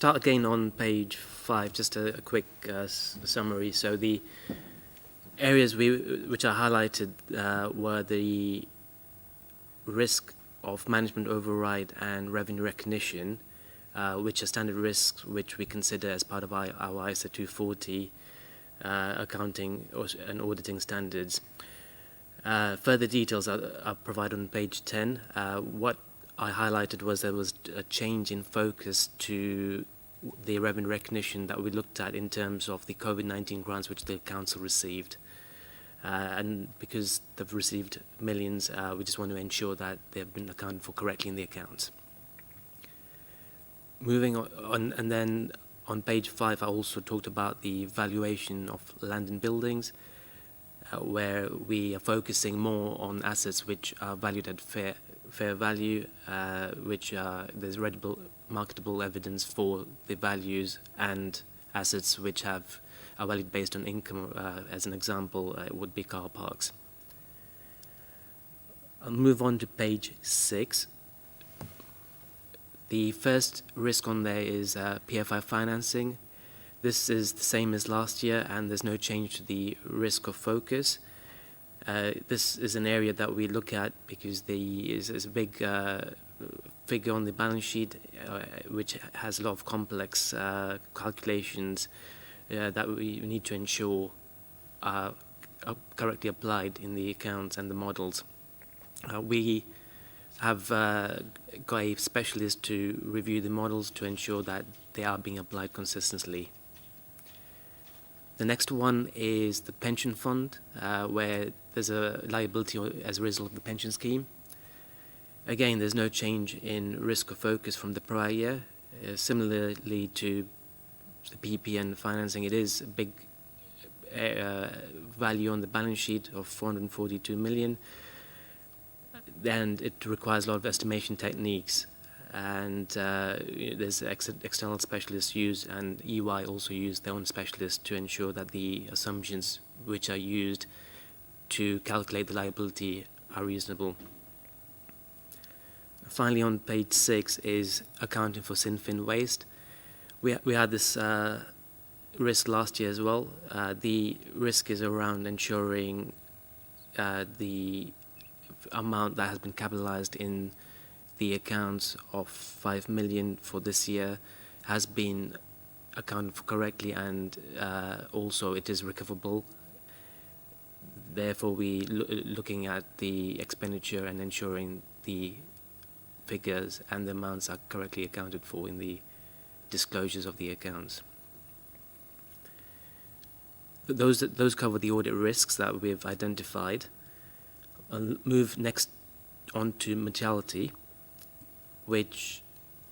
start again on page 5, just a quick summary. So the areas which I highlighted were the risk of management override and revenue recognition, which are standard risks which we consider as part of our ISO 240 accounting and auditing standards. Further details are provided on page 10. What I highlighted was there was a change in focus to the revenue recognition that we looked at in terms of the COVID-19 grants which the council received. And because they've received millions, we just want to ensure that they've been accounted for correctly in the accounts. Moving on, and then on page 5, I also talked about the valuation of land and buildings, where we are focusing more on assets which are valued at fair value, which there's marketable evidence for the values, and assets which are valued based on income. As an example, it would be car parks. I'll move on to page 6. The first risk on there is Pfi Financing. This is the same as last year, and there's no change to the risk of focus. This is an area that we look at because there's a big figure on the balance sheet which has a lot of complex calculations that we need to ensure are correctly applied in the accounts and the models. We have got a specialist to review the models to ensure that they are being applied consistently. The next one is the pension fund, where there's a liability as a result of the pension scheme. Again, there's no change in risk of focus from the prior year. Similarly to the PP and financing, it is a big value on the balance sheet of 442 million, and it requires a lot of estimation techniques. And there's external specialists used, and EY also used their own specialists to ensure that the assumptions which are used to calculate the liability are reasonable. Finally, on page 6 is accounting for Synfin waste. We had this risk last year as well. The risk is around ensuring the amount that has been capitalized in the accounts of 5 million for this year has been accounted for correctly, and also it is recoverable. Therefore, we looking at the expenditure and ensuring the figures and the amounts are correctly accounted for in the disclosures of the accounts. Those cover the audit risks that we've identified. I'll move next on to materiality, which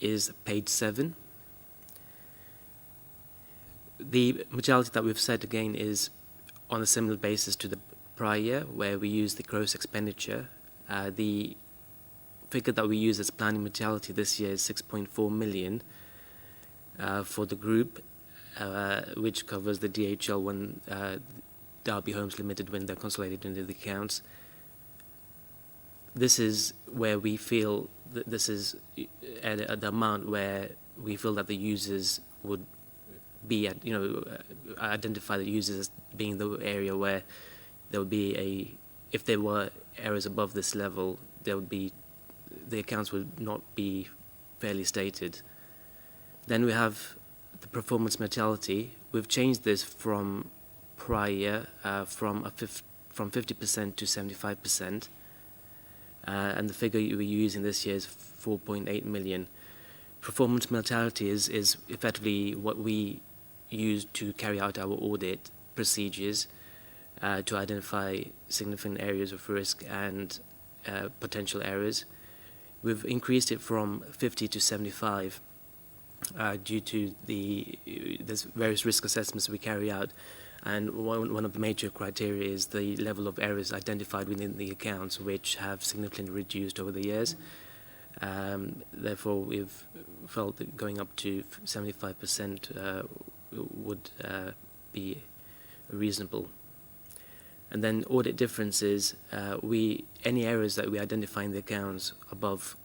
is page 7. The materiality that we've set again is on a similar basis to the prior year, where we use the gross expenditure. The figure that we use as planning materiality this year is 6.4 million for the group, which covers the DHL when Derby Homes Limited when they're consolidated into the accounts. This is where we feel that this is at the amount where we feel that the users would be at, identify the users as being the area where there would be if there were errors above this level, the accounts would not be fairly stated. Then we have the performance materiality. We've changed this from prior year from 50% to 75%. And the figure we're using this year is 4.8 million. Performance mortality is effectively what we use to carry out our audit procedures to identify significant areas of risk and potential errors. We've increased it from 50 to 75 due to there's various risk assessments we carry out. And one of the major criteria is the level of errors identified within the accounts, which have significantly reduced over the years. Therefore, we've felt that going up to 75% would be reasonable. And then audit differences, any errors that we identify in the accounts above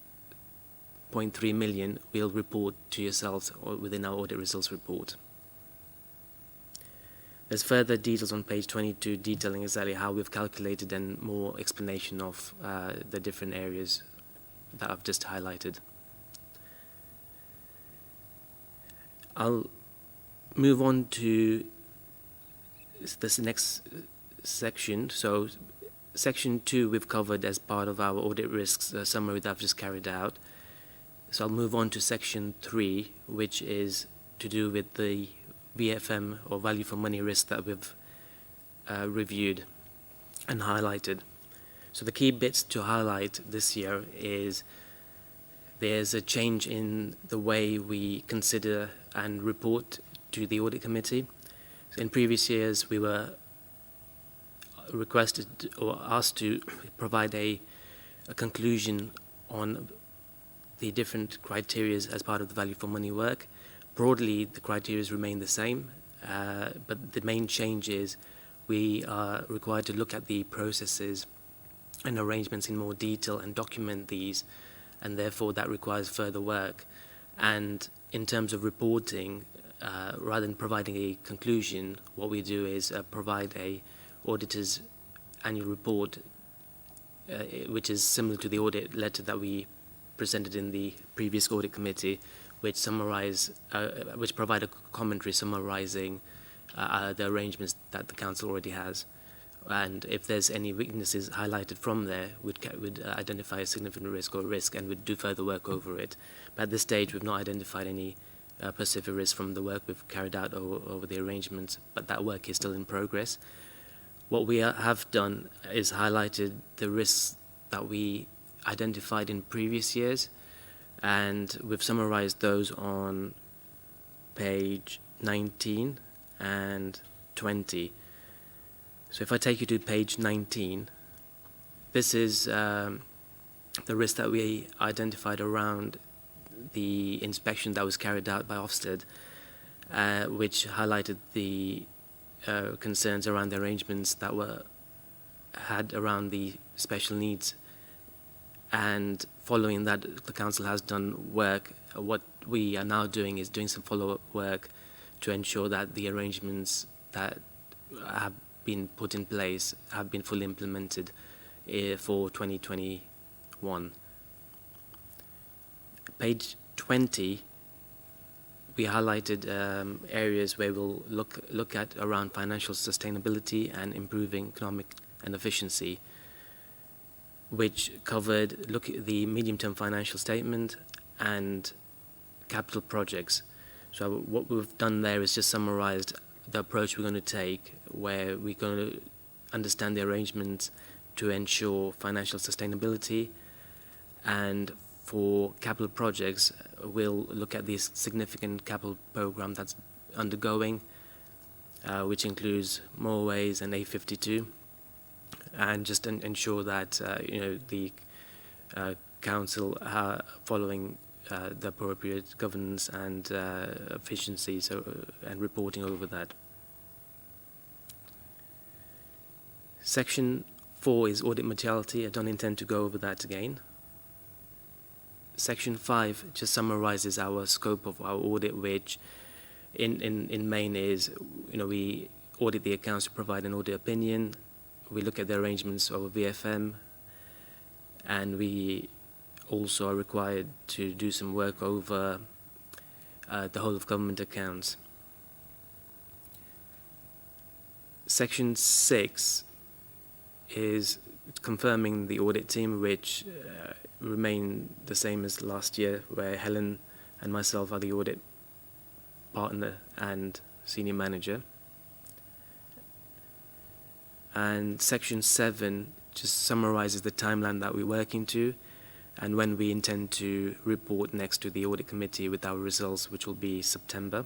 0.3 million we'll report to yourselves or within our audit results report. There's further details on page 22 detailing exactly how we've calculated and more explanation of the different areas that I've just highlighted. I'll move on to this next section. So section 2 we've covered as part of our audit risks summary that I've just carried out. So I'll move on to section 3, which is to do with the VFM or value for money risk that we've reviewed and highlighted. So the key bits to highlight this year is there's a change in the way we consider and report to the audit committee. So in previous years we were requested or asked to provide a conclusion on the different criteria as part of the value for money work. Broadly, the criteria remain the same, but the main change is we are required to look at the processes and arrangements in more detail and document these, and therefore that requires further work. And in terms of reporting, rather than providing a conclusion, what we do is provide a auditor's annual report, which is similar to the audit letter that we presented in the previous audit committee, which provide a commentary summarising the arrangements that the council already has, and if there's any weaknesses highlighted from there, would identify a significant risk and would do further work over it. But at this stage, we've not identified any specific risk from the work we've carried out over the arrangements, but that work is still in progress. What we have done is highlighted the risks that we identified in previous years, and we've summarized those on page 19 and 20. So if I take you to page 19, this is the risk that we identified around the inspection that was carried out by Ofsted, which highlighted the concerns around the arrangements that were had around the special needs. And following that, the council has done work. What we are now doing is doing some follow-up work to ensure that the arrangements that have been put in place have been fully implemented for 2021. Page 20, we highlighted areas where we'll look at around financial sustainability and improving economic and efficiency, which covered the medium-term financial statement and capital projects. So what we've done there is just summarized the approach we're going to take, where we're going to understand the arrangements to ensure financial sustainability, and for capital projects we'll look at this significant capital program that's undergoing, which includes motorways and A52, and just ensure that the council are following the appropriate governance and efficiency, and reporting over that. Section 4 is audit materiality. I don't intend to go over that again. Section 5 just summarizes our scope of our audit, which in main is, we audit the accounts to provide an audit opinion. We look at the arrangements of a VFM, and we also are required to do some work over the whole of government accounts. Section 6 is confirming the audit team, which remain the same as last year, where Helen and myself are the audit partner and senior manager. And section 7 just summarizes the timeline that we're working to and when we intend to report next to the audit committee with our results, which will be September.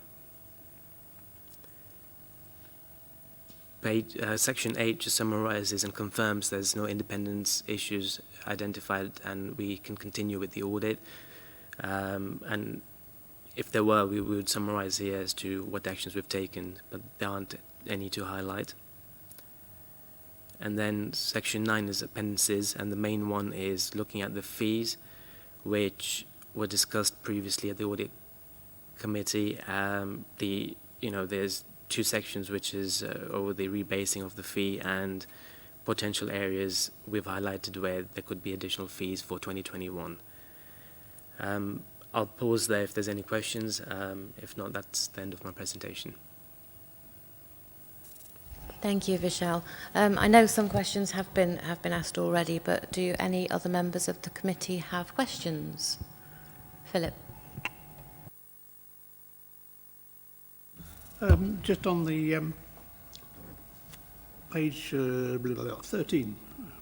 Section 8 just summarizes and confirms there's no independence issues identified and we can continue with the audit. And if there were, we would summarize here as to what actions we've taken, but there aren't any to highlight. And then section 9 is appendices, and the main one is looking at the fees, which were discussed previously at the audit committee. There's two sections, which is over the rebasing of the fee and potential areas we've highlighted where there could be additional fees for 2021. I'll pause there if there's any questions. If not, that's the end of my presentation. Thank you, Vishal. I know some questions have been asked already, but do any other members of the committee have questions? Philip. Just on the page 13,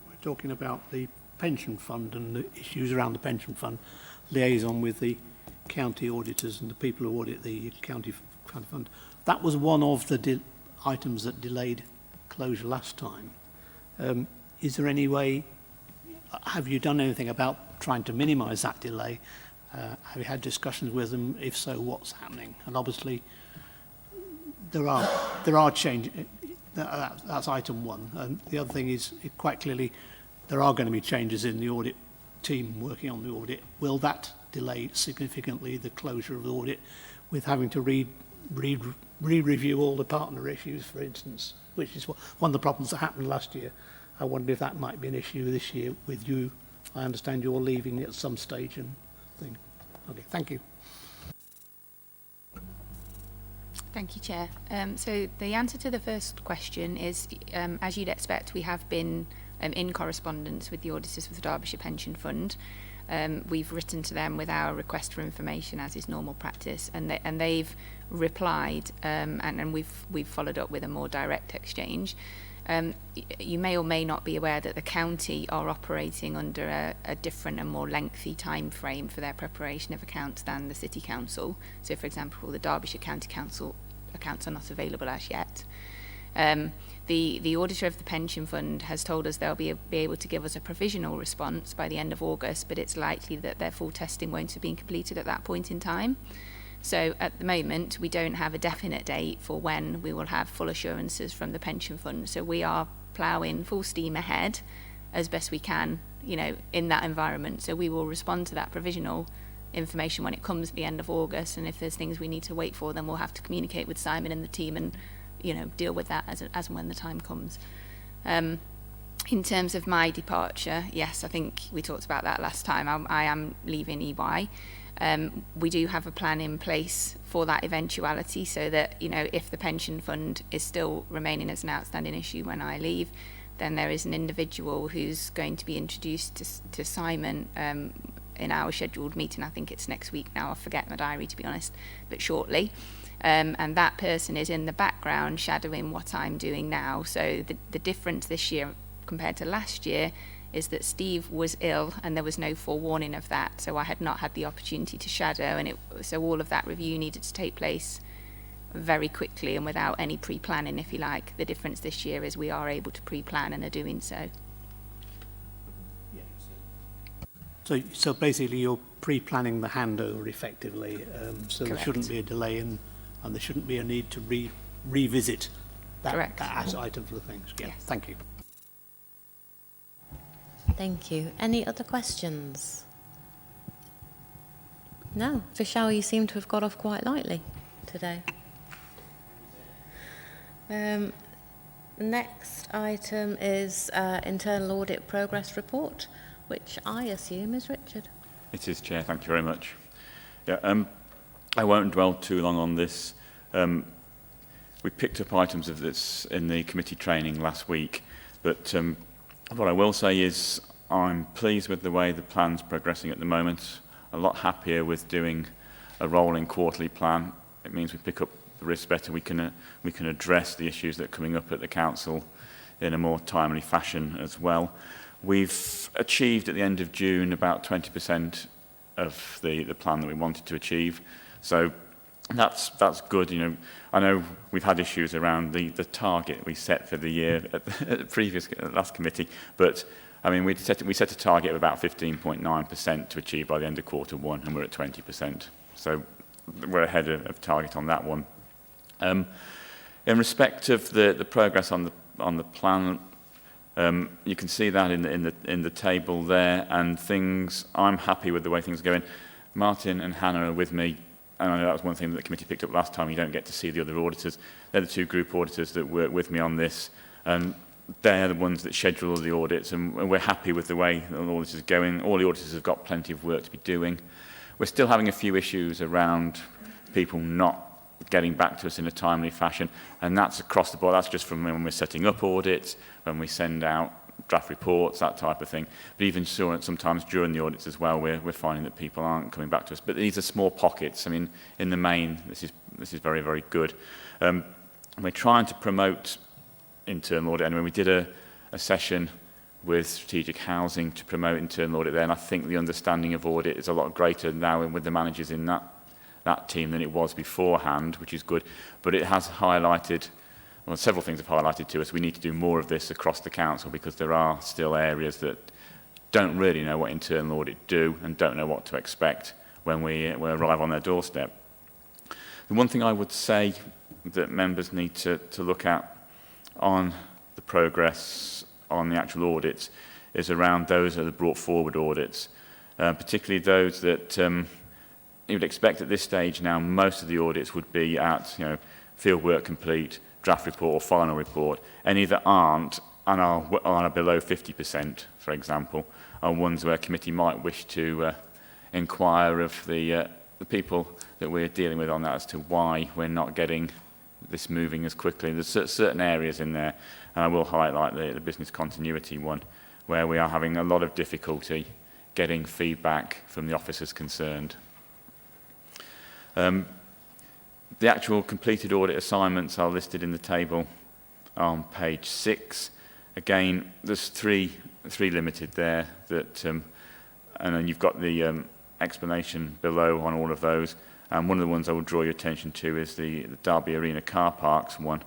we're talking about the pension fund and the issues around the pension fund, liaison with the county auditors and the people who audit the county fund. That was one of the items that delayed closure last time. Is there any way, have you done anything about trying to minimise that delay? Have you had discussions with them? If so, what's happening? And obviously, there are changes. That's item one. And the other thing is, quite clearly, there are going to be changes in the audit team working on the audit. Will that delay significantly the closure of the audit with having to re-review all the partner issues, for instance, which is one of the problems that happened last year? I wonder if that might be an issue this year with you. I understand you're leaving at some stage and thing. Okay, thank you. Thank you, Chair. So the answer to the first question is, as you'd expect, we have been in correspondence with the auditors of the Derbyshire Pension Fund. We've written to them with our request for information, as is normal practice, and they've replied, and we've followed up with a more direct exchange. You may or may not be aware that the county are operating under a different and more lengthy time frame for their preparation of accounts than the City Council. So, for example, the Derbyshire County Council accounts are not available as yet. The auditor of the pension fund has told us they'll be able to give us a provisional response by the end of August, but it's likely that their full testing won't have been completed at that point in time. So at the moment, we don't have a definite date for when we will have full assurances from the pension fund. So we are ploughing full steam ahead as best we can, in that environment. So we will respond to that provisional information when it comes at the end of August. And if there's things we need to wait for, then we'll have to communicate with Simon and the team and, deal with that as and when the time comes. In terms of my departure, yes, I think we talked about that last time. I am leaving EY. We do have a plan in place for that eventuality, so that, if the pension fund is still remaining as an outstanding issue when I leave, then there is an individual who's going to be introduced to Simon in our scheduled meeting. I think it's next week now. I forget my diary, to be honest, but shortly. And that person is in the background shadowing what I'm doing now. So the difference this year compared to last year is that Steve was ill and there was no forewarning of that, so I had not had the opportunity to shadow, and so all of that review needed to take place very quickly and without any pre-planning, if you like. The difference this year is we are able to pre-plan and are doing so. So basically you're pre-planning the handover effectively, so Correct. There shouldn't be a delay and there shouldn't be a need to revisit that as item for the things. Yeah, yes. Thank you. Thank you. Any other questions? No. Vishal, you seem to have got off quite lightly today. The next item is Internal Audit Progress Report, which I assume is Richard. It is, Chair. Thank you very much. Yeah, I won't dwell too long on this. We picked up items of this in the committee training last week, but what I will say is I'm pleased with the way the plan's progressing at the moment. A lot happier with doing a rolling quarterly plan. It means we pick up the risk better. We can address the issues that are coming up at the council in a more timely fashion as well. We've achieved at the end of June about 20% of the plan that we wanted to achieve. So that's good. I know we've had issues around the target we set for the year at the last committee, but I mean we set a target of about 15.9% to achieve by the end of Q1, and we're at 20%. So we're ahead of target on that one. In respect of the progress on the plan, you can see that in the table there, and I'm happy with the way things are going. Martin and Hannah are with me, and I know that was one thing that the committee picked up last time. You don't get to see the other auditors. They're the two group auditors that work with me on this, and they're the ones that schedule all the audits, and we're happy with the way the auditors are going. All the auditors have got plenty of work to be doing. We're still having a few issues around people not getting back to us in a timely fashion, and that's across the board. That's just from when we're setting up audits, when we send out draft reports, that type of thing. But even sometimes during the audits as well, we're finding that people aren't coming back to us. But these are small pockets. I mean, in the main, this is very, very good. We're trying to promote internal audit. Anyway, we did a session with strategic housing to promote internal audit there, and I think the understanding of audit is a lot greater now with the managers in that team than it was beforehand, which is good. But it has highlighted, well, several things have highlighted to us. We need to do more of this across the council because there are still areas that don't really know what internal audit do and don't know what to expect when we arrive on their doorstep. The one thing I would say that members need to look at on the progress on the actual audits is around those that are brought forward audits, particularly those that you would expect at this stage now. Most of the audits would be at field work complete, draft report or final report. Any that aren't and are below 50%, for example, are ones where a committee might wish to inquire of the people that we're dealing with on that as to why we're not getting this moving as quickly. There's certain areas in there, and I will highlight the business continuity one, where we are having a lot of difficulty getting feedback from the officers concerned. The actual completed audit assignments are listed in the table on page 6. Again, there's three limited there that, and then you've got the explanation below on all of those. And one of the ones I will draw your attention to is the Derby Arena car parks one,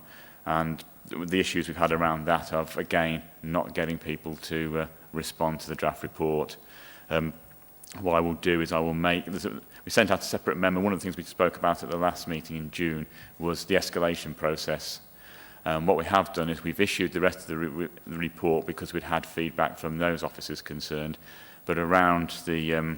and the issues we've had around that of, again, not getting people to respond to the draft report. What I will do is we sent out a separate memo. One of the things we spoke about at the last meeting in June was the escalation process. What we have done is we've issued the rest of the report because we'd had feedback from those officers concerned, but around the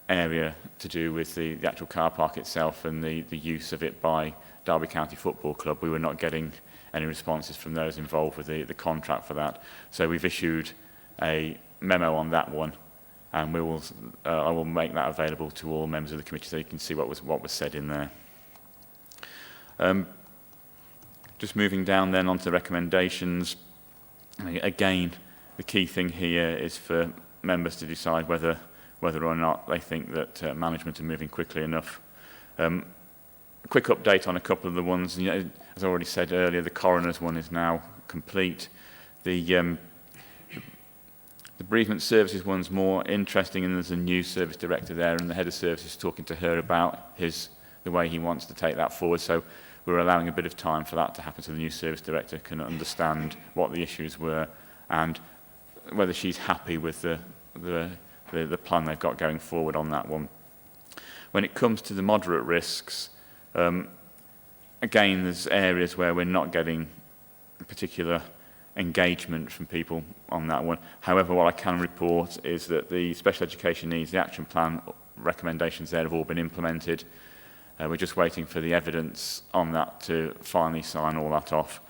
area to do with the actual car park itself and the use of it by Derby County Football Club, we were not getting any responses from those involved with the contract for that. So we've issued a memo on that one, and I will make that available to all members of the committee so you can see what was said in there. Just moving down then onto the recommendations. Again, the key thing here is for members to decide whether or not they think that management are moving quickly enough. A quick update on a couple of the ones. As I already said earlier, the coroner's one is now complete. The bereavement services one's more interesting, and there's a new service director there, and the head of service is talking to her about the way he wants to take that forward. So we're allowing a bit of time for that to happen so the new service director can understand what the issues were and whether she's happy with the plan they've got going forward on that one. When it comes to the moderate risks, again, there's areas where we're not getting particular engagement from people on that one. However, what I can report is that the special education needs, the action plan recommendations there have all been implemented. We're just waiting for the evidence on that to finally sign all that off.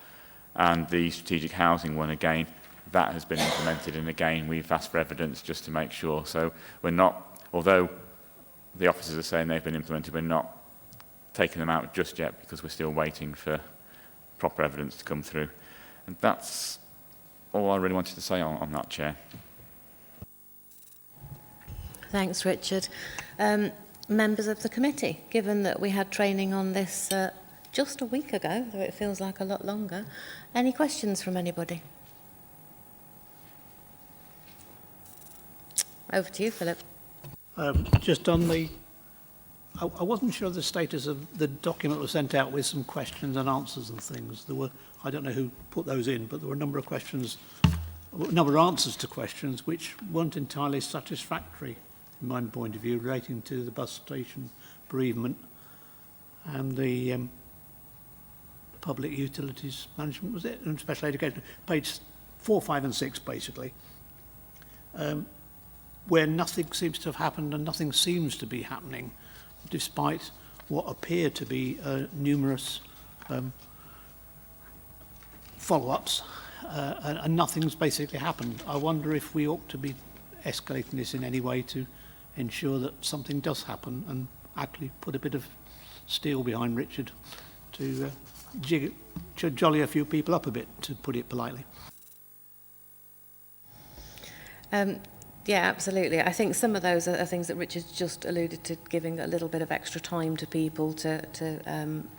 And the strategic housing one, again, that has been implemented, and again we've asked for evidence just to make sure. So we're not, although the officers are saying they've been implemented, we're not taking them out just yet because we're still waiting for proper evidence to come through. And that's all I really wanted to say on that, Chair. Thanks, Richard. Members of the committee, given that we had training on this just a week ago, though it feels like a lot longer, any questions from anybody? Over to you, Philip. Just on I wasn't sure of the status of the document was sent out with some questions and answers and things. There were, I don't know who put those in, but there were a number of questions, a number of answers to questions which weren't entirely satisfactory in my point of view, relating to the bus station bereavement and the public utilities management, was it? And special education, page 4, 5 and 6 basically. where nothing seems to have happened and nothing seems to be happening, despite what appear to be numerous follow-ups, and nothing's basically happened. I wonder if we ought to be escalating this in any way to ensure that something does happen, and actually put a bit of steel behind Richard to jolly a few people up a bit, to put it politely. Yeah, absolutely. I think some of those are things that Richard's just alluded to, giving a little bit of extra time to people to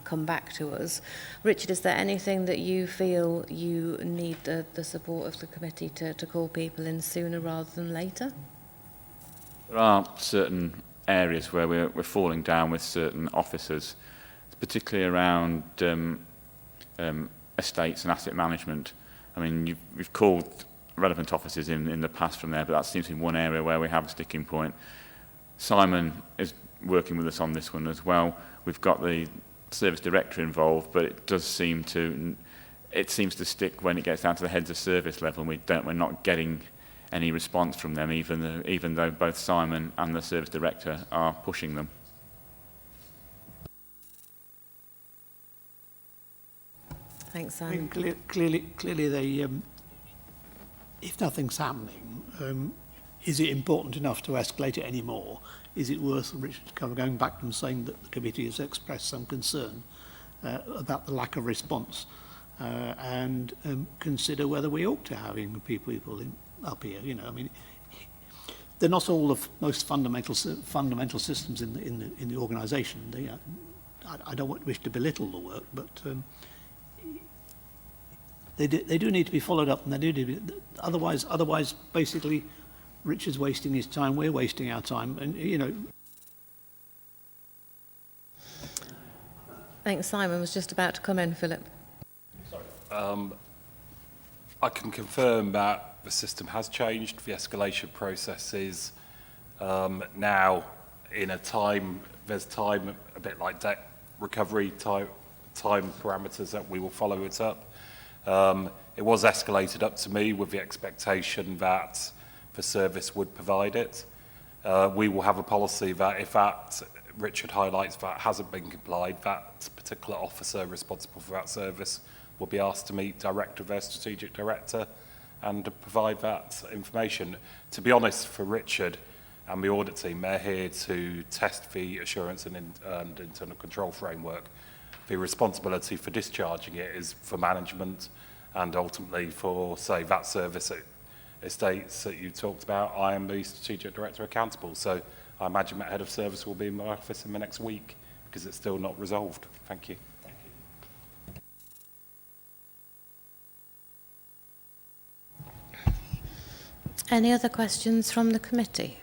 come back to us. Richard, is there anything that you feel you need the support of the committee to call people in sooner rather than later? There are certain areas where we're falling down with certain officers, particularly around estates and asset management. I mean, we've called relevant officers in the past from there, but that seems to be one area where we have a sticking point. Simon is working with us on this one as well. We've got the service director involved, but it seems to stick when it gets down to the heads of service level, and we're not getting any response from them, even though both Simon and the service director are pushing them. Thanks, Simon. I mean, clearly they, if nothing's happening, is it important enough to escalate it anymore? Is it worth Richard kind of going back and saying that the committee has expressed some concern about the lack of response, and consider whether we ought to having people up here? You know, I mean, they're not all the most fundamental systems in the organisation. I don't wish to belittle the work, but they do need to be followed up, and they do need to be, otherwise basically Richard's wasting his time, we're wasting our time, and you know. Thanks. Simon was just about to come in, Philip. Sorry. I can confirm that the system has changed. The escalation process is now in a time, there's time, a bit like debt recovery time parameters that we will follow it up. It was escalated up to me with the expectation that the service would provide it. We will have a policy that if that, Richard highlights, that hasn't been complied, that particular officer responsible for that service will be asked to meet direct with their strategic director and to provide that information. To be honest, for Richard and the audit team, they're here to test the assurance and internal control framework. The responsibility for discharging it is for management and ultimately for, say, that service estates that you talked about. I am the strategic director accountable, so I imagine that head of service will be in my office in the next week because it's still not resolved. Thank you. Any other questions from the committee?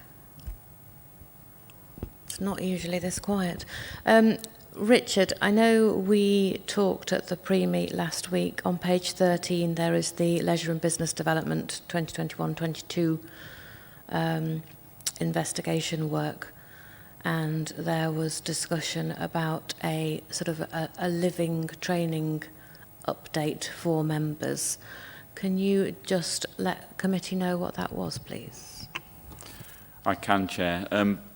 It's not usually this quiet. Richard, I know we talked at the pre-meet last week. On page 13, there is the Leisure and Business Development 2021-22 investigation work, and there was discussion about a sort of a living training update for members. Can you just let committee know what that was, please? I can, Chair.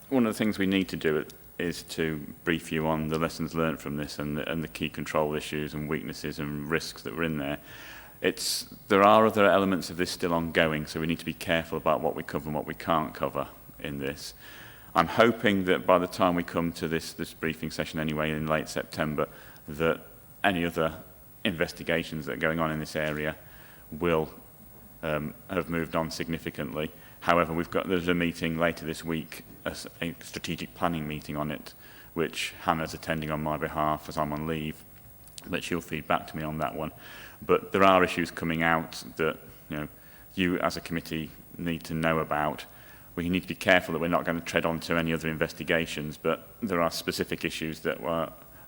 One of the things we need to do is to brief you on the lessons learned from this and the key control issues and weaknesses and risks that were in there. There are other elements of this still ongoing, so we need to be careful about what we cover and what we can't cover in this. I'm hoping that by the time we come to this briefing session anyway in late September, that any other investigations that are going on in this area will have moved on significantly. However, there's a meeting later this week, a strategic planning meeting on it, which Hannah's attending on my behalf as I'm on leave, but she'll feed back to me on that one. But there are issues coming out that you as a committee need to know about. We need to be careful that we're not going to tread onto any other investigations, but there are specific issues that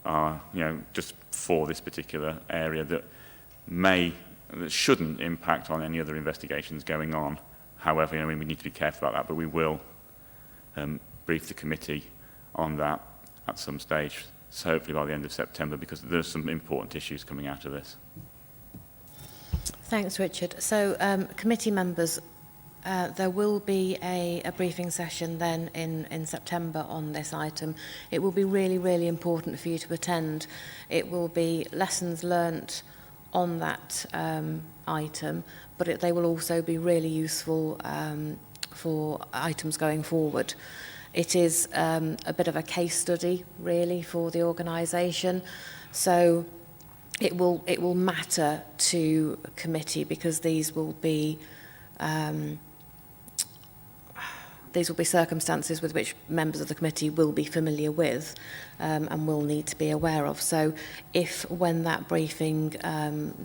are just for this particular area that shouldn't impact on any other investigations going on. However, we need to be careful about that, but we will brief the committee on that at some stage, so hopefully by the end of September, because there's some important issues coming out of this. Thanks, Richard. So, committee members, There will be a briefing session then in September on this item. It will be really, really important for you to attend. It will be lessons learnt on that item, but they will also be really useful for items going forward. It is a bit of a case study, really, for the organisation. So it will matter to committee, because these will be circumstances with which members of the committee will be familiar with and will need to be aware of. So if, when that briefing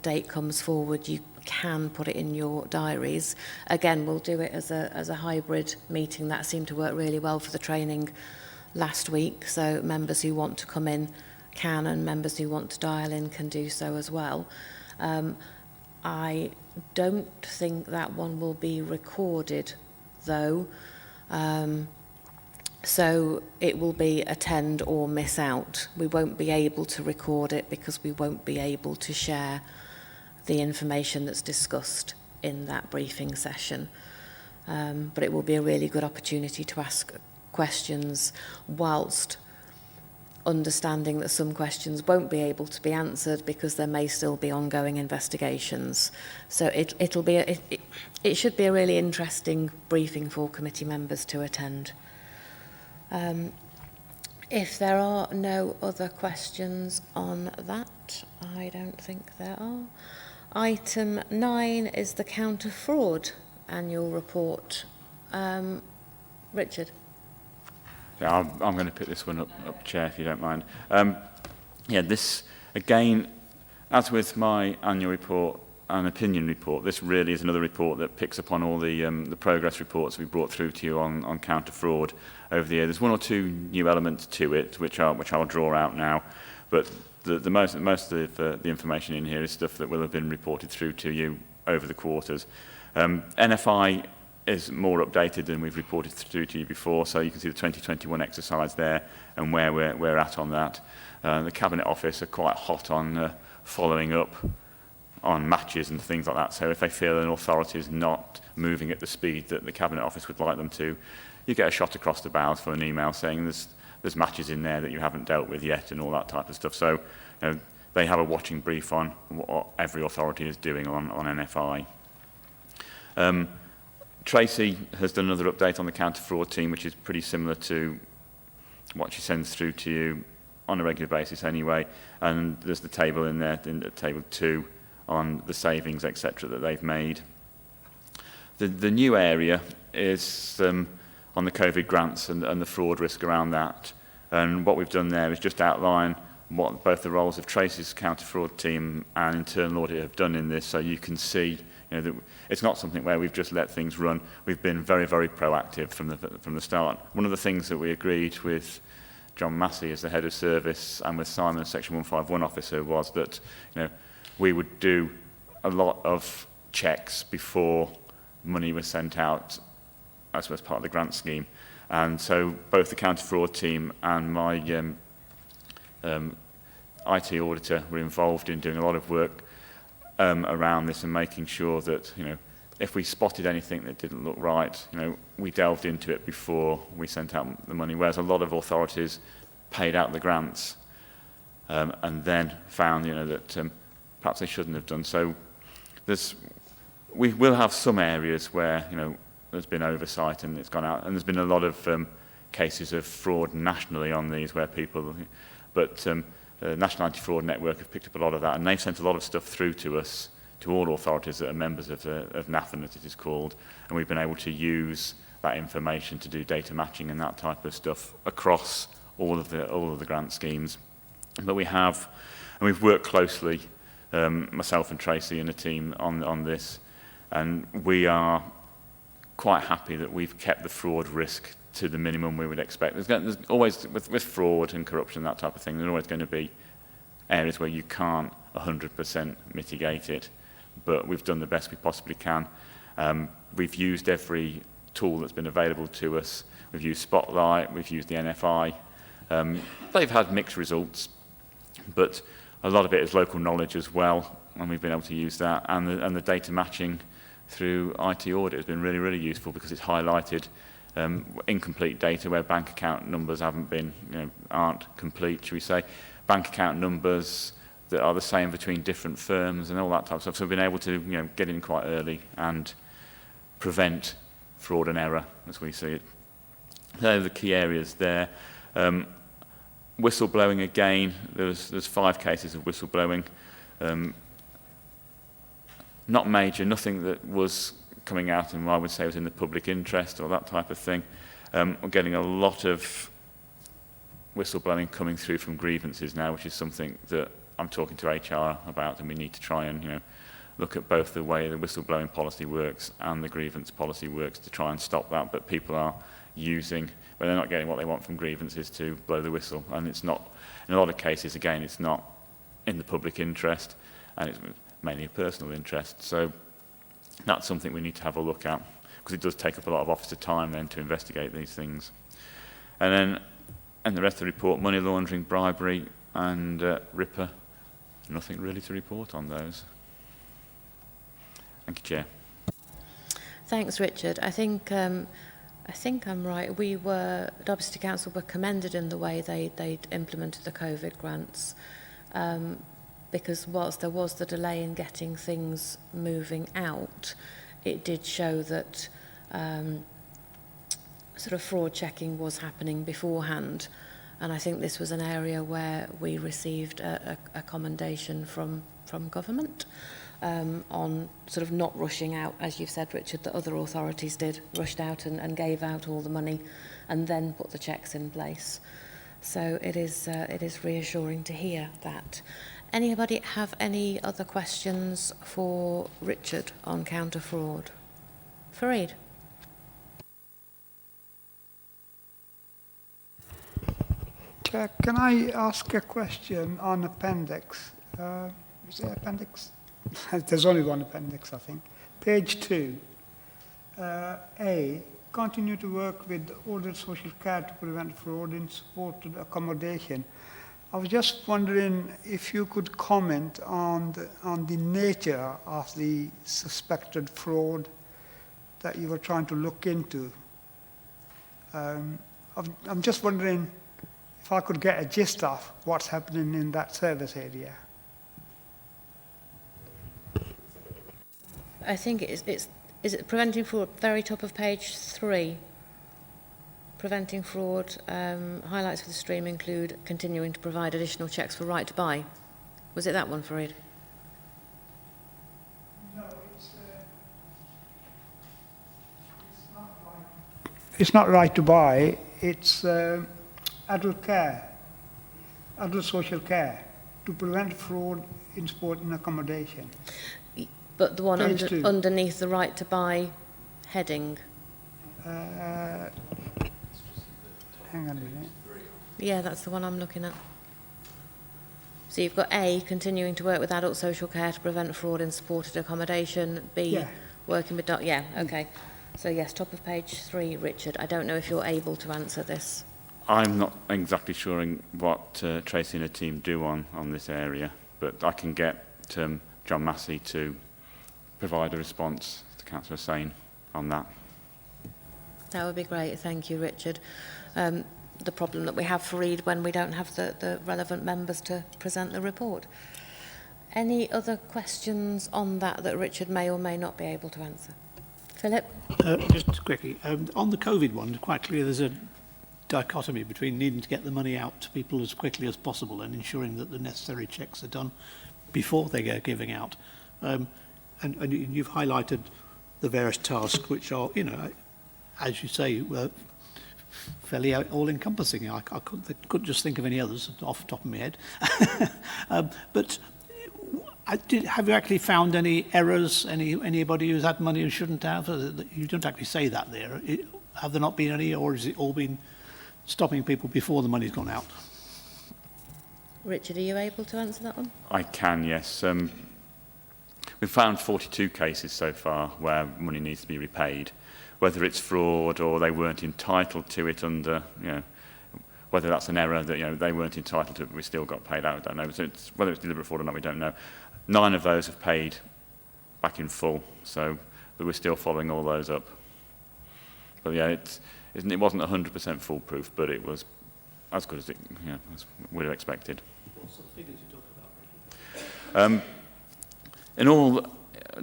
date comes forward, you can put it in your diaries. Again, we'll do it as a hybrid meeting. That seemed to work really well for the training last week. So members who want to come in can, and members who want to dial in can do so as well. I don't think that one will be recorded, though. So it will be attend or miss out. We won't be able to record it because we won't be able to share the information that's discussed in that briefing session. But it will be a really good opportunity to ask questions, whilst understanding that some questions won't be able to be answered because there may still be ongoing investigations. So it should be a really interesting briefing for committee members to attend. If there are no other questions on that, I don't think there are. Item 9 is the counter fraud annual report. Richard. Yeah, I'm going to pick this one up, Chair, if you don't mind. Yeah, this, again, as with my annual report and opinion report, this really is another report that picks up on all the progress reports we brought through to you on counter fraud over the year. There's one or two new elements to it, which I'll draw out now, but the most of the information in here is stuff that will have been reported through to you over the quarters. NFI is more updated than we've reported through to you before, so you can see the 2021 exercise there and where we're at on that. The Cabinet Office are quite hot on following up on matches and things like that, so if they feel an authority is not moving at the speed that the Cabinet Office would like them to, you get a shot across the bows for an email saying there's matches in there that you haven't dealt with yet and all that type of stuff. So you know, they have a watching brief on what every authority is doing on NFI. Tracy has done another update on the counter-fraud team, which is pretty similar to what she sends through to you on a regular basis anyway. And there's the table in there, in table 2, on the savings, etc., that they've made. The new area is on the COVID grants and the fraud risk around that. And what we've done there is just outline what both the roles of Tracy's counter-fraud team and internal audit have done in this, so you can see, you know, that it's not something where we've just let things run. We've been very, very proactive from the start. One of the things that we agreed with John Massey as the head of service and with Simon as Section 151 officer was that, you know, we would do a lot of checks before money was sent out as part of the grant scheme. And so both the counter-fraud team and my IT auditor were involved in doing a lot of work around this and making sure that, you know, if we spotted anything that didn't look right, you know, we delved into it before we sent out the money, whereas a lot of authorities paid out the grants and then found, you know, that perhaps they shouldn't have done. So we will have some areas where, you know, there's been oversight and it's gone out, and there's been a lot of cases of fraud nationally on these where people, but the National Anti-Fraud Network have picked up a lot of that, and they've sent a lot of stuff through to us, to all authorities that are members of NAFN, as it is called, and we've been able to use that information to do data matching and that type of stuff across all of the grant schemes. But we have, and we've worked closely, myself and Tracy and a team on this, and we are quite happy that we've kept the fraud risk to the minimum we would expect. There's always, with fraud and corruption, that type of thing, there's always going to be areas where you can't 100% mitigate it, but we've done the best we possibly can. We've used every tool that's been available to us. We've used Spotlight, we've used the NFI. They've had mixed results, but a lot of it is local knowledge as well, and we've been able to use that. And the data matching through IT Audit has been really, really useful because it's highlighted incomplete data where bank account numbers haven't been, aren't complete, should we say, bank account numbers that are the same between different firms and all that type of stuff. So we've been able to, get in quite early and prevent fraud and error as we see it. They're the key areas there. Whistleblowing again, there's 5 cases of whistleblowing. Not major, nothing that was coming out and I would say was in the public interest or that type of thing. We're getting a lot of whistleblowing coming through from grievances now, which is something that I'm talking to HR about, and we need to try and look at both the way the whistleblowing policy works and the grievance policy works to try and stop that. But people are using, when they're not getting what they want from grievances, to blow the whistle, and it's not, in a lot of cases, again, it's not in the public interest, and it's mainly a personal interest. So that's something we need to have a look at, because it does take up a lot of officer time then to investigate these things. And then, and the rest of the report, money laundering, bribery, and RIPA, nothing really to report on those. Thank you, Chair. Thanks, Richard. I think I'm right. Derby City Council were commended in the way they'd implemented the COVID grants, because whilst there was the delay in getting things moving out, it did show that sort of fraud checking was happening beforehand. And I think this was an area where we received a commendation from government on sort of not rushing out, as you've said, Richard, that other authorities did, rushed out and gave out all the money and then put the checks in place. So it is reassuring to hear that. Anybody have any other questions for Richard on counter fraud? Fareed. Chair, can I ask a question on appendix? Is it appendix? There's only one appendix, I think. Page 2. A, continue to work with Audit social care to prevent fraud in supported accommodation. I was just wondering if you could comment on the nature of the suspected fraud that you were trying to look into. I'm just wondering if I could get a gist of what's happening in that service area. I think is it preventing fraud, very top of page 3. Preventing fraud, highlights for the stream include continuing to provide additional checks for right to buy. Was it that one, Fareed? No, it's not right to buy, it's adult care, adult social care, to prevent fraud in sport and accommodation. But the one Page 2. underneath the right to buy heading. Hang on a minute. Yeah, that's the one I'm looking at. So you've got A, continuing to work with adult social care to prevent fraud in supported accommodation. B, Yeah. working with... Yeah, okay. So yes, top of page 3, Richard. I don't know if you're able to answer this. I'm not exactly sure what Tracy and her team do on this area, but I can get John Massey to provide a response to Councillor Sain on that. That would be great. Thank you, Richard. The problem that we have for Fareed when we don't have the relevant members to present the report. Any other questions on that Richard may or may not be able to answer? Philip? Just quickly, on the COVID one, it's quite clear there's a dichotomy between needing to get the money out to people as quickly as possible and ensuring that the necessary checks are done before they go giving out. And you've highlighted the various tasks which are, as you say, fairly all-encompassing. I couldn't just think of any others off the top of my head. But have you actually found any errors, anybody who's had money who shouldn't have? You don't actually say that there. Have there not been any, or has it all been stopping people before the money's gone out? Richard, are you able to answer that one? I can, yes. We've found 42 cases so far where money needs to be repaid, whether it's fraud or they weren't entitled to it under, whether that's an error that, they weren't entitled to it, but we still got paid out, I don't know. So whether it's deliberate fraud or not, we don't know. 9 of those have paid back in full, so but we're still following all those up. But yeah, it wasn't 100% foolproof, but it was as good as as we'd have expected. What sort of figures you talking about? In all,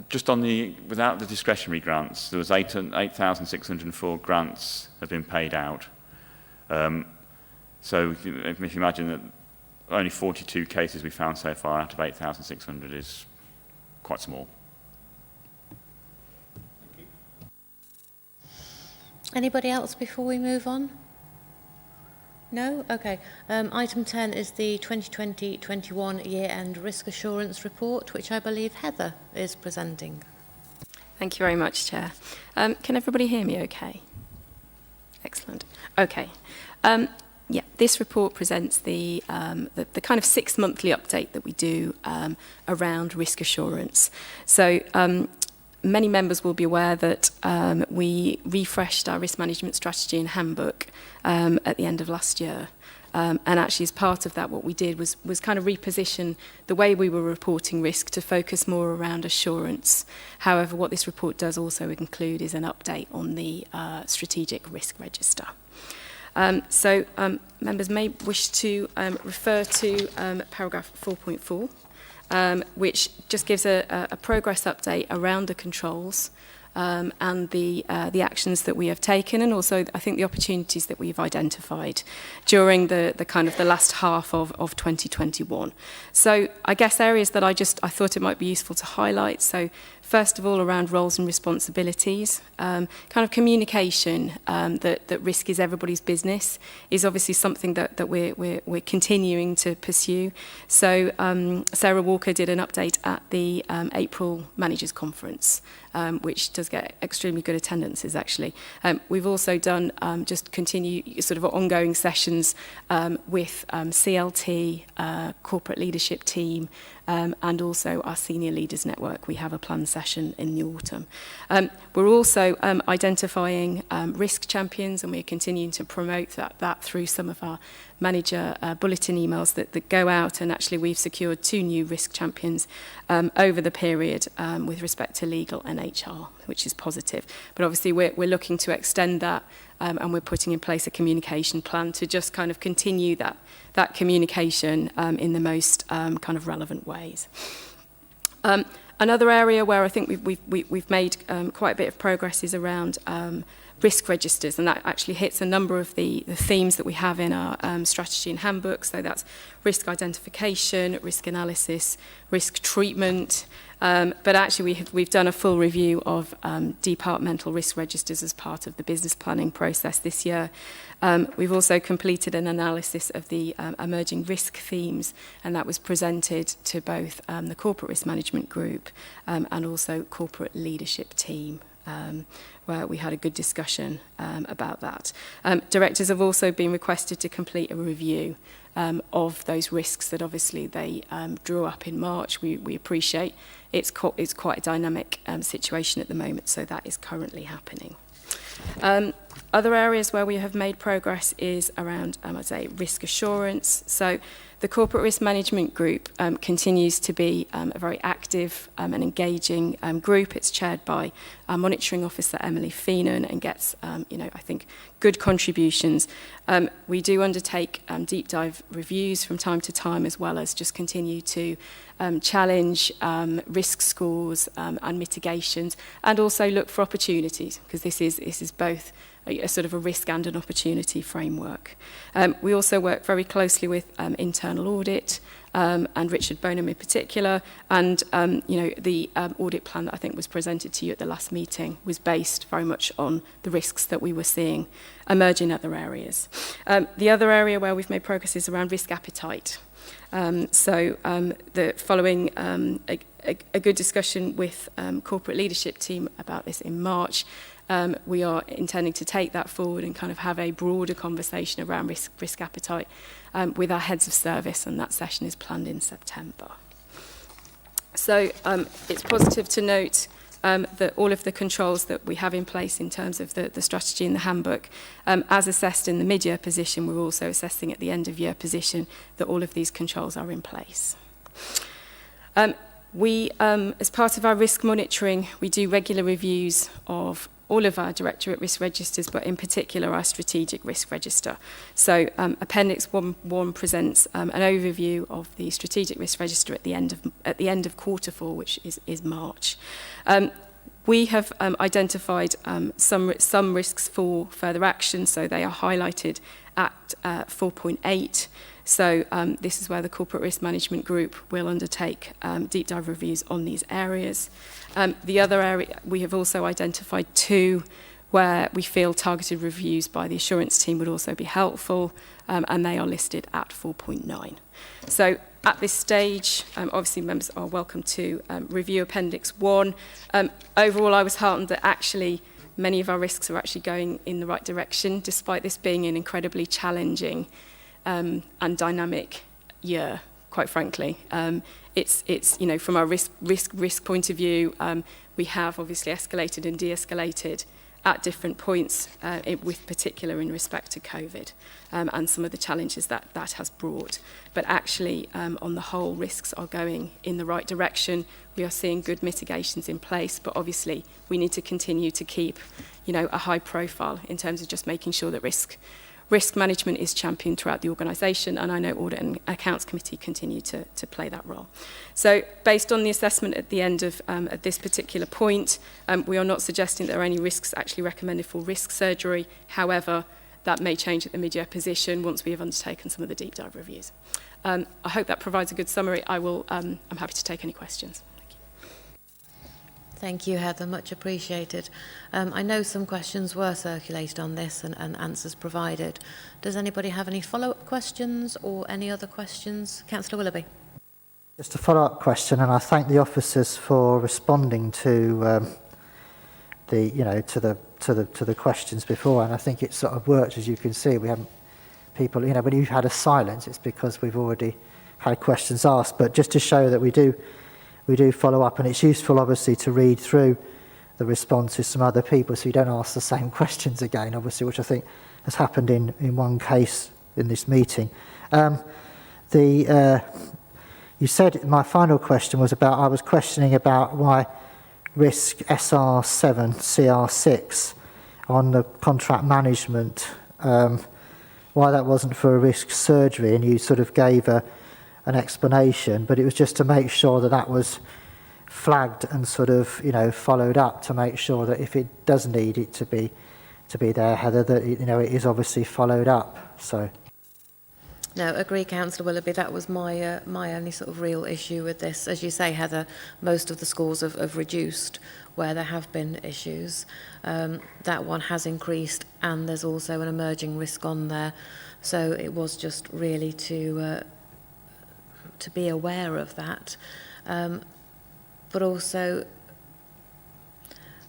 just on without the discretionary grants, there was 8,604 grants have been paid out. So if you imagine that only 42 cases we found so far out of 8,600 is quite small. Anybody else before we move on? No? Okay. Item 10 is the 2020-21 year-end risk assurance report, which I believe Heather is presenting. Thank you very much, Chair. Can everybody hear me okay? Excellent. Okay. Yeah, this report presents the kind of 6-monthly update that we do around risk assurance. So many members will be aware that we refreshed our risk management strategy and handbook at the end of last year. And actually, as part of that, what we did was kind of reposition the way we were reporting risk to focus more around assurance. However, what this report does also include is an update on the strategic risk register. So members may wish to refer to paragraph 4.4, which just gives a progress update around the controls and the actions that we have taken, and also I think the opportunities that we've identified during the kind of the last half of 2021. So I guess areas that I thought it might be useful to highlight. So first of all, around roles and responsibilities, kind of communication, that risk is everybody's business is obviously something that we're continuing to pursue. So Sarah Walker did an update at the April Managers Conference, which does get extremely good attendances actually. We've also done just continue sort of ongoing sessions with CLT, corporate leadership team, and also our senior leaders network. We have a planned session in the autumn. We're also identifying risk champions, and we're continuing to promote that through some of our manager bulletin emails that go out, and actually we've secured 2 new risk champions over the period with respect to legal and HR, which is positive. But obviously we're looking to extend that, and we're putting in place a communication plan to just kind of continue that communication in the most kind of relevant ways. Another area where I think we've made quite a bit of progress is around risk registers, and that actually hits a number of the themes that we have in our strategy and handbook. So that's risk identification, risk analysis, risk treatment. But actually we've done a full review of departmental risk registers as part of the business planning process this year. We've also completed an analysis of the emerging risk themes, and that was presented to both the corporate risk management group and also corporate leadership team, where we had a good discussion about that. Directors have also been requested to complete a review of those risks that obviously they drew up in March. We appreciate it's quite a dynamic situation at the moment, so that is currently happening. Other areas where we have made progress is around, I'd say, risk assurance. So the Corporate Risk Management Group continues to be a very active and engaging group. It's chaired by our Monitoring Officer, Emily Feenan, and gets, I think, good contributions. We do undertake deep dive reviews from time to time, as well as just continue to challenge risk scores and mitigations, and also look for opportunities, because this is both a sort of a risk and an opportunity framework. We also work very closely with internal audit, and Richard Bonham in particular, and the audit plan that I think was presented to you at the last meeting was based very much on the risks that we were seeing emerge in other areas. The other area where we've made progress is around risk appetite. Following a good discussion with corporate leadership team about this in March, we are intending to take that forward and kind of have a broader conversation around risk appetite with our heads of service, and that session is planned in September. So it's positive to note that all of the controls that we have in place in terms of the strategy and the handbook, as assessed in the mid-year position, we're also assessing at the end-of-year position that all of these controls are in place. We, as part of our risk monitoring, we do regular reviews of all of our directorate risk registers, but in particular our strategic risk register. So Appendix 1 presents an overview of the strategic risk register at the end of quarter 4, which is March. We have identified some risks for further action, so they are highlighted at 4.8. So this is where the Corporate Risk Management Group will undertake deep dive reviews on these areas. The other area, we have also identified 2 where we feel targeted reviews by the assurance team would also be helpful, and they are listed at 4.9. So at this stage, obviously members are welcome to review Appendix 1. Overall, I was heartened that actually many of our risks are actually going in the right direction, despite this being an incredibly challenging and dynamic year, quite frankly. It's you know, from our risk point of view, we have obviously escalated and de-escalated at different points, with particular in respect to COVID and some of the challenges that has brought. But actually, on the whole, risks are going in the right direction. We are seeing good mitigations in place, but obviously we need to continue to keep, you know, a high profile in terms of just making sure that risk management is championed throughout the organisation, and I know Audit and Accounts Committee continue to play that role. So based on the assessment at the end of at this particular point, we are not suggesting there are any risks actually recommended for risk surgery. However, that may change at the mid-year position once we have undertaken some of the deep dive reviews. I hope that provides a good summary. I'm happy to take any questions. Thank you, Heather. Much appreciated. I know some questions were circulated on this and answers provided. Does anybody have any follow-up questions or any other questions? Councillor Willoughby. Just a follow-up question, and I thank the officers for responding to the questions before, and I think it sort of worked. As you can see, we haven't people. You know, when you've had a silence, it's because we've already had questions asked. But just to show that we do follow up, and it's useful obviously to read through the responses from other people so you don't ask the same questions again, obviously, which I think has happened in one case in this meeting. You said my final question was about, I was questioning about why risk SR7, CR6 on the contract management, why that wasn't for a risk surgery, and you sort of gave an explanation, but it was just to make sure that that was flagged and sort of, you know, followed up to make sure that if it does need it to be there, Heather, that, you know, it is obviously followed up. So. No, agree, Councillor Willoughby. That was my only sort of real issue with this. As you say, Heather, most of the scores have reduced where there have been issues. That one has increased, and there's also an emerging risk on there. So it was just really to be aware of that. But also,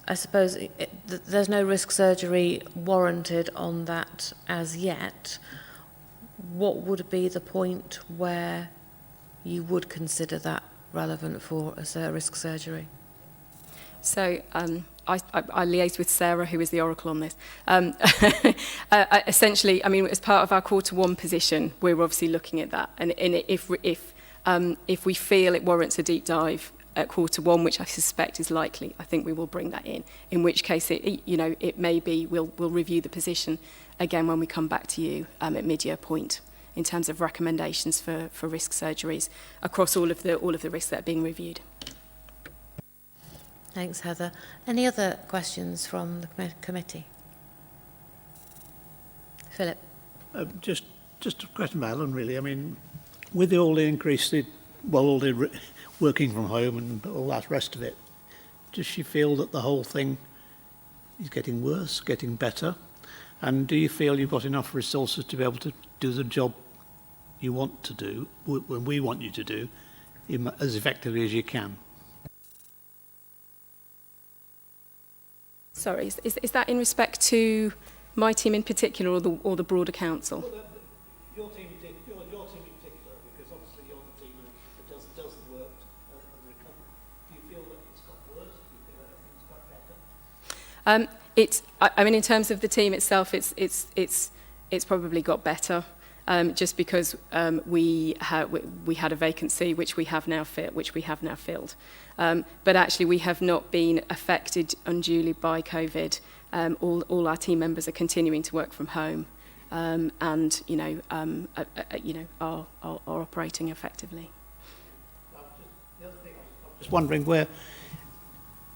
I suppose there's no risk surgery warranted on that as yet. What would be the point where you would consider that relevant for a risk surgery? So I liaised with Sarah, who is the oracle on this. Essentially, I mean, as part of our Q1 position, we're obviously looking at that. And if we feel it warrants a deep dive at Q1, which I suspect is likely, I think we will bring that in. In which case, it may be we'll review the position again when we come back to you at mid-year point in terms of recommendations for risk surgeries across all of the risks that are being reviewed. Thanks, Heather. Any other questions from the committee? Philip. Just a question about Alan, really. I mean, with all the increase, all the working from home and all that rest of it, does she feel that the whole thing is getting worse, getting better? And do you feel you've got enough resources to be able to do the job you want to do, when we want you to do, as effectively as you can? Sorry, is that in respect to my team in particular, or the broader council? Well, your team in particular, because obviously you're the team that does the work and recovery. Do you feel that it's got worse? Do you feel that everything's got better? I mean, in terms of the team itself, it's probably got better. just because we had a vacancy which we have now filled. But actually we have not been affected unduly by COVID. All our team members are continuing to work from home, and are operating effectively. Just wondering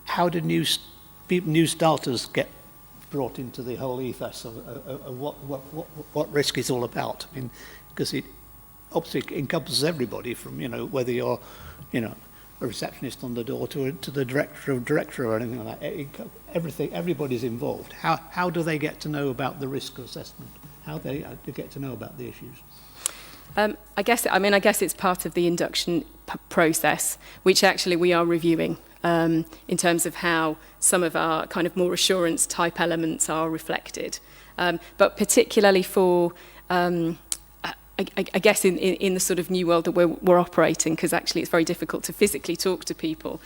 how do new starters get brought into the whole ethos of what risk is all about? I mean, because it obviously encompasses everybody from, whether you're, a receptionist on the door to the director or anything like that. Everybody's involved. How do they get to know about the risk assessment? How do they get to know about the issues? I guess it's part of the induction process, which actually we are reviewing in terms of how some of our kind of more assurance type elements are reflected. But particularly for, I guess in the sort of new world that we're operating, because actually it's very difficult to physically talk to people.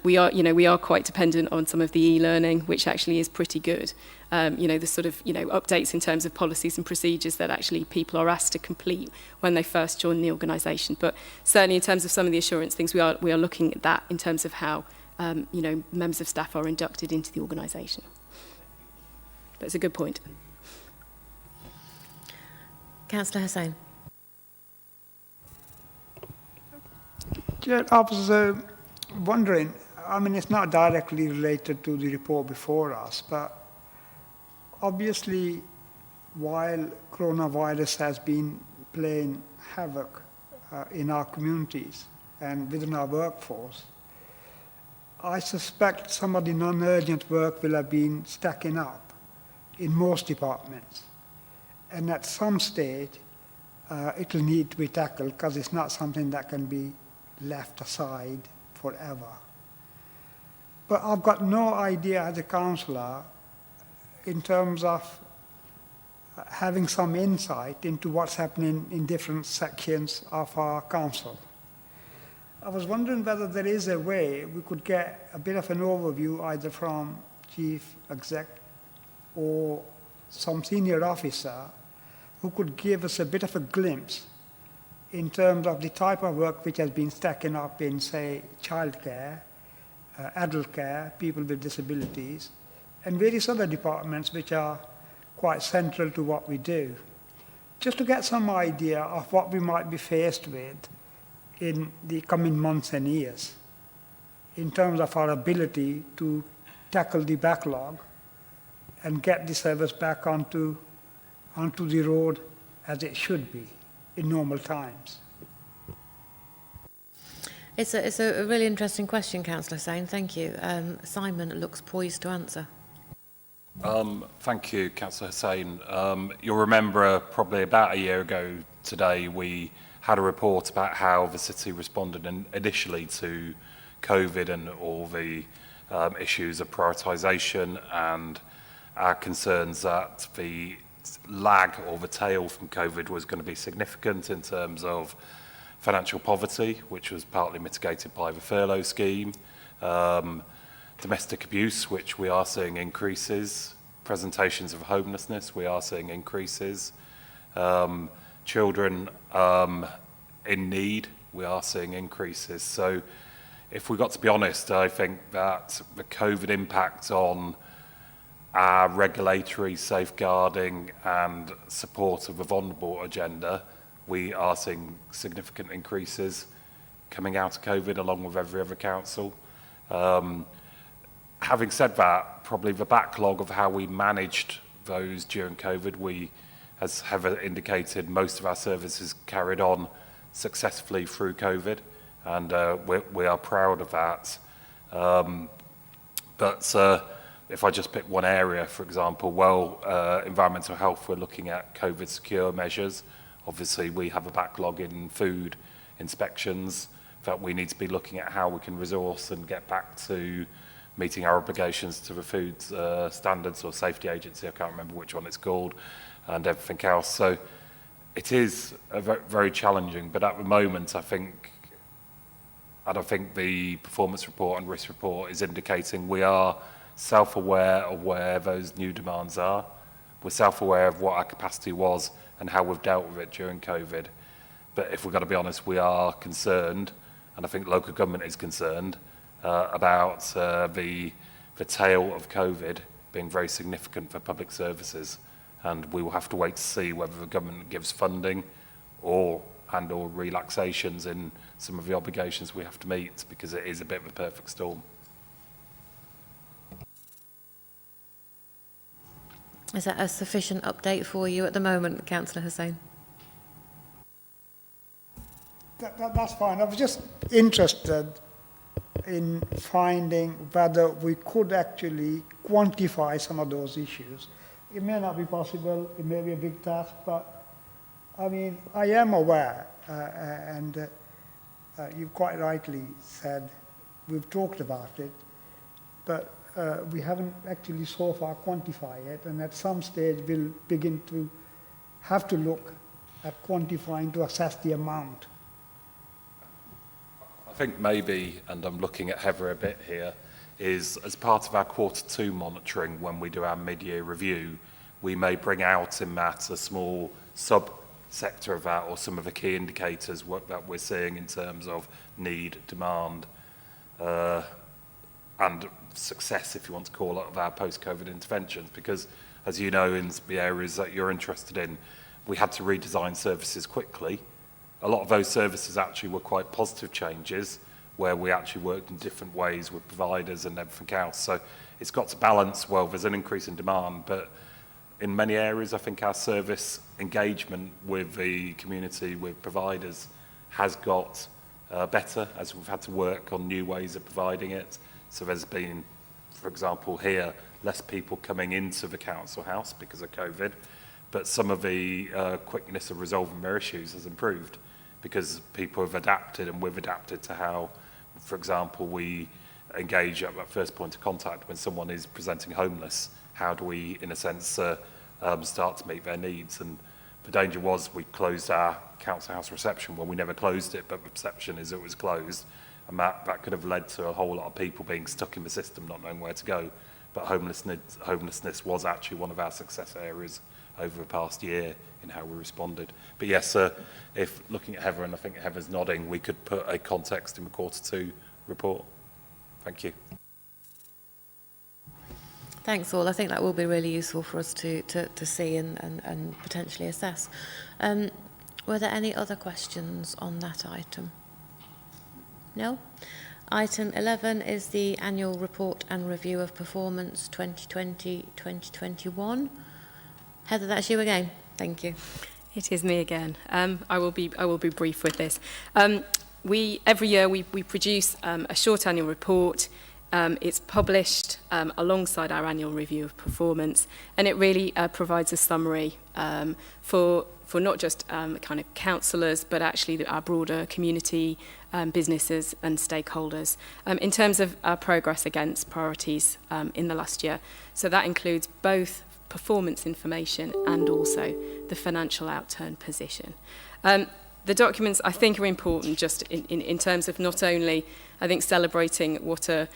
We are quite dependent on some of the e-learning, which actually is pretty good. The sort of, updates in terms of policies and procedures that actually people are asked to complete when they first join the organisation. But certainly in terms of some of the assurance things, we are looking at that in terms of how, members of staff are inducted into the organisation. That's a good point. Councillor Hussain. Chair, I was wondering, it's not directly related to the report before us, but obviously, while coronavirus has been playing havoc in our communities and within our workforce, I suspect some of the non-urgent work will have been stacking up in most departments. And at some stage, it will need to be tackled because it's not something that can be left aside forever. But I've got no idea as a councillor in terms of having some insight into what's happening in different sections of our council. I was wondering whether there is a way we could get a bit of an overview either from Chief Exec or some senior officer who could give us a bit of a glimpse in terms of the type of work which has been stacking up in, say, childcare, adult care, people with disabilities, and various other departments which are quite central to what we do. Just to get some idea of what we might be faced with in the coming months and years in terms of our ability to tackle the backlog and get the service back onto the road as it should be in normal times. It's a really interesting question, Councillor Hussain. Thank you. Simon looks poised to answer. Thank you, Councillor Hussain. You'll remember probably about a year ago today we had a report about how the city responded initially to COVID and all the issues of prioritisation and our concerns that the lag or the tail from COVID was going to be significant in terms of financial poverty, which was partly mitigated by the furlough scheme, domestic abuse, which we are seeing increases, presentations of homelessness, we are seeing increases, children in need, we are seeing increases. So if we got to be honest, I think that the COVID impact on our regulatory safeguarding and support of the vulnerable agenda, we are seeing significant increases coming out of COVID along with every other council. Having said that, probably the backlog of how we managed those during COVID, we, as Heather indicated, most of our services carried on successfully through COVID, and we are proud of that. But if I just pick one area, for example, environmental health, we're looking at COVID secure measures. Obviously, we have a backlog in food inspections that we need to be looking at how we can resource and get back to meeting our obligations to the food standards or safety agency, I can't remember which one it's called, and everything else. So it is very challenging, but at the moment, I don't think the performance report and risk report is indicating we are self-aware of where those new demands are. We're self-aware of what our capacity was and how we've dealt with it during COVID. But if we've got to be honest, we are concerned, and I think local government is concerned, about the tail of COVID being very significant for public services. And we will have to wait to see whether the government gives funding or relaxations in some of the obligations we have to meet, because it is a bit of a perfect storm. Is that a sufficient update for you at the moment, Councillor Hussain? That's fine. I was just interested in finding whether we could actually quantify some of those issues. It may not be possible, it may be a big task, but I mean, I am aware, and you've quite rightly said, we've talked about it, but we haven't actually so far quantified it, and at some stage we'll begin to have to look at quantifying to assess the amount. I think maybe, and I'm looking at Heather a bit here, is as part of our Q2 monitoring, when we do our mid-year review, we may bring out in that a small sub-sector of that, or some of the key indicators that we're seeing in terms of need, demand, and success, if you want to call it, of our post-COVID interventions. Because, as you know, in the areas that you're interested in, we had to redesign services quickly. A lot of those services actually were quite positive changes, where we actually worked in different ways with providers and everything else. So it's got to balance, well, there's an increase in demand, but in many areas, I think our service engagement with the community, with providers, has got better as we've had to work on new ways of providing it. So there's been, for example, here, less people coming into the council house because of COVID, but some of the quickness of resolving their issues has improved because people have adapted, and we've adapted to how, for example, we engage at that first point of contact when someone is presenting homeless. How do we, in a sense, start to meet their needs? And the danger was we closed our council house reception. Well, we never closed it, but the perception is it was closed. And that could have led to a whole lot of people being stuck in the system, not knowing where to go. But homelessness was actually one of our success areas over the past year in how we responded. But yes, if looking at Heather, and I think Heather's nodding, we could put a context in the Q2 report. Thank you. Thanks all. I think that will be really useful for us to see and potentially assess. Were there any other questions on that item? No? Item 11 is the annual report and review of performance 2020-2021. Heather, that's you again. Thank you. It is me again. I will be brief with this. Every year we produce a short annual report. It's published alongside our annual review of performance, and it really provides a summary for not just kind of councillors, but actually our broader community, businesses and stakeholders in terms of our progress against priorities in the last year. So that includes both performance information and also the financial outturn position. The documents, I think, are important just in terms of not only, I think, celebrating what a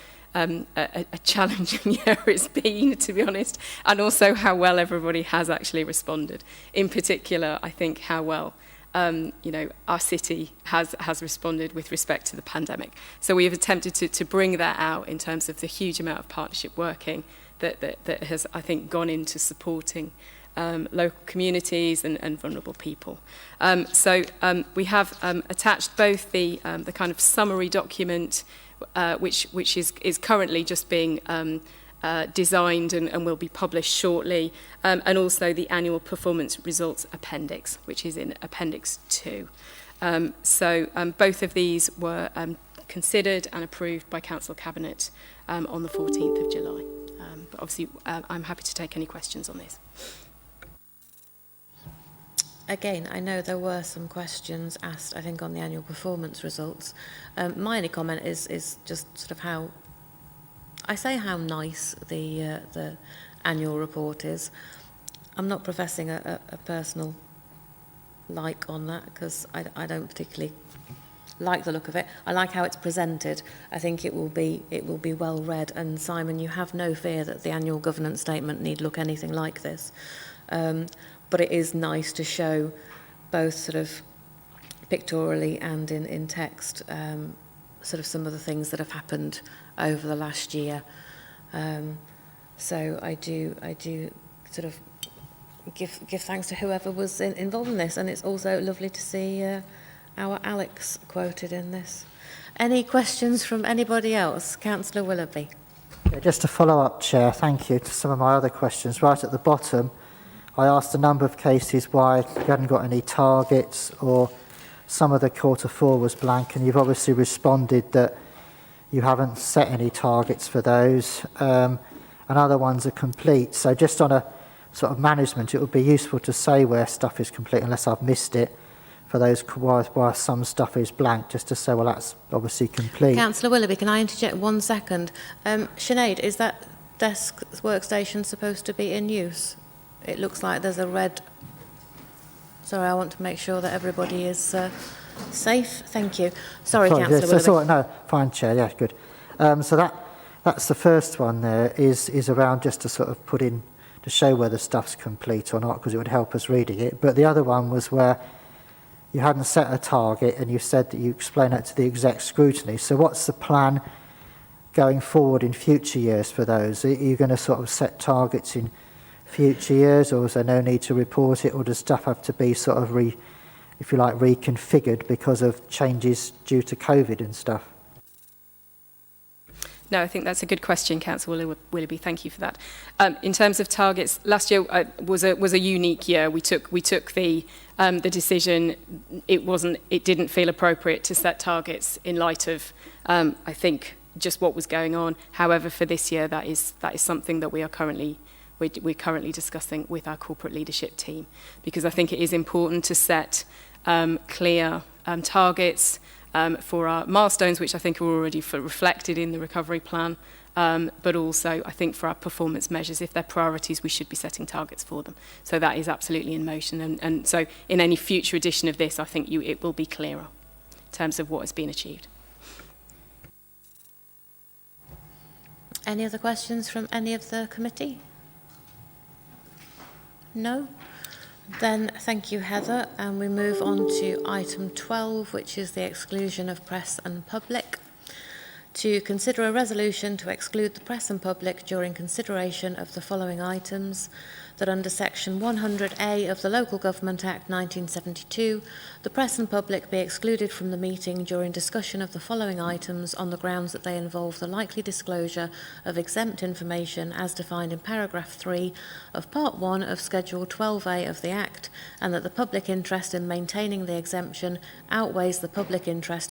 challenging year it's been, to be honest, and also how well everybody has actually responded. In particular, I think how well our city has responded with respect to the pandemic. So we have attempted to bring that out in terms of the huge amount of partnership working that has, I think, gone into supporting local communities and vulnerable people. So we have attached both the kind of summary document, which is currently just being designed and will be published shortly, and also the annual performance results appendix, which is in Appendix 2. So both of these were considered and approved by Council Cabinet on the 14th of July. But obviously, I'm happy to take any questions on this. Again, I know there were some questions asked, I think, on the annual performance results. My only comment is just sort of how nice the annual report is. I'm not professing a personal like on that, because I don't particularly like the look of it. I like how it's presented. I think it will be well read. And Simon, you have no fear that the annual governance statement need look anything like this. but it is nice to show both sort of pictorially and in text sort of some of the things that have happened over the last year. So I do sort of give thanks to whoever was involved in this, and it's also lovely to see our Alex quoted in this. Any questions from anybody else? Councillor Willoughby. Yeah, just to follow up, Chair, thank you, to some of my other questions. Right at the bottom, I asked a number of cases why you hadn't got any targets, or some of the Q4 was blank, and you've obviously responded that you haven't set any targets for those, and other ones are complete. So just on a sort of management, it would be useful to say where stuff is complete, unless I've missed it, for those why some stuff is blank, just to say, well, that's obviously complete. Councillor Willoughby, can I interject 1 second? Sinead, is that desk workstation supposed to be in use? It looks like there's a red... Sorry, I want to make sure that everybody is safe. Thank you. Sorry, Councillor Willoughby. That's all right. No, fine, Chair. Yeah, good. So that's the first one there, is around just to sort of put in, to show whether stuff's complete or not, because it would help us reading it. But the other one was where you hadn't set a target, and you said that you explain that to the exec scrutiny. So what's the plan going forward in future years for those? Are you going to sort of set targets in future years, or is there no need to report it, or does stuff have to be sort of if you like, reconfigured because of changes due to COVID and stuff? No, I think that's a good question, Councillor Willoughby. Thank you for that. In terms of targets, last year was a unique year. We took the decision. It didn't feel appropriate to set targets in light of, I think, just what was going on. However, for this year, that is something that we're currently discussing with our corporate leadership team, because I think it is important to set clear targets for our milestones, which I think are already reflected in the recovery plan, but also I think for our performance measures, if they're priorities, we should be setting targets for them. So that is absolutely in motion, and so in any future edition of this, I think it will be clearer in terms of what has been achieved. Any other questions from any of the committee? No? Then thank you, Heather, and we move on to item 12, which is the exclusion of press and public. To consider a resolution to exclude the press and public during consideration of the following items: that under section 100A of the Local Government Act 1972, the press and public be excluded from the meeting during discussion of the following items on the grounds that they involve the likely disclosure of exempt information as defined in paragraph 3 of part 1 of schedule 12A of the Act, and that the public interest in maintaining the exemption outweighs the public interest